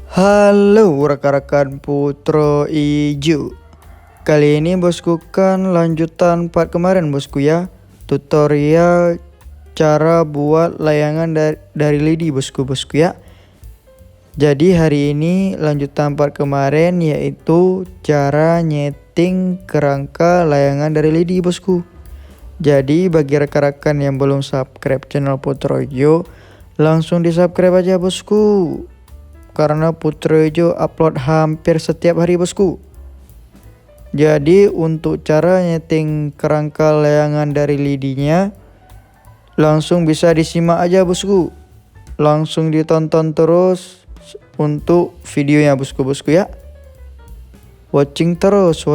Halo rekan-rekan Putro Ijo. Kali ini bosku kan lanjutan part kemarin bosku ya. Tutorial cara buat layangan dari lidi bosku ya. Jadi hari ini lanjutan part kemarin yaitu cara nyeting kerangka layangan dari lidi bosku. Jadi bagi rekan-rekan yang belum subscribe channel Putro Ijo, langsung di subscribe aja bosku. Karena Putro Ijo upload hampir setiap hari bosku. Jadi untuk cara nyeting kerangka layangan dari lidinya, langsung bisa disimak aja bosku. Langsung ditonton terus untuk videonya bosku ya. Watching terus.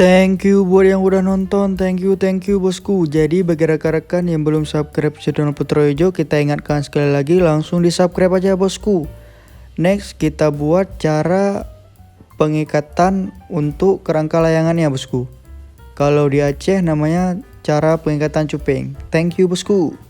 Thank you buat yang udah nonton, thank you bosku. Jadi bagi rekan-rekan yang belum subscribe channel Putra Ijo, kita ingatkan sekali lagi langsung di subscribe aja bosku. Next kita buat cara pengikatan untuk kerangka layangannya bosku. Kalau di Aceh namanya cara pengikatan cuping. Thank you bosku.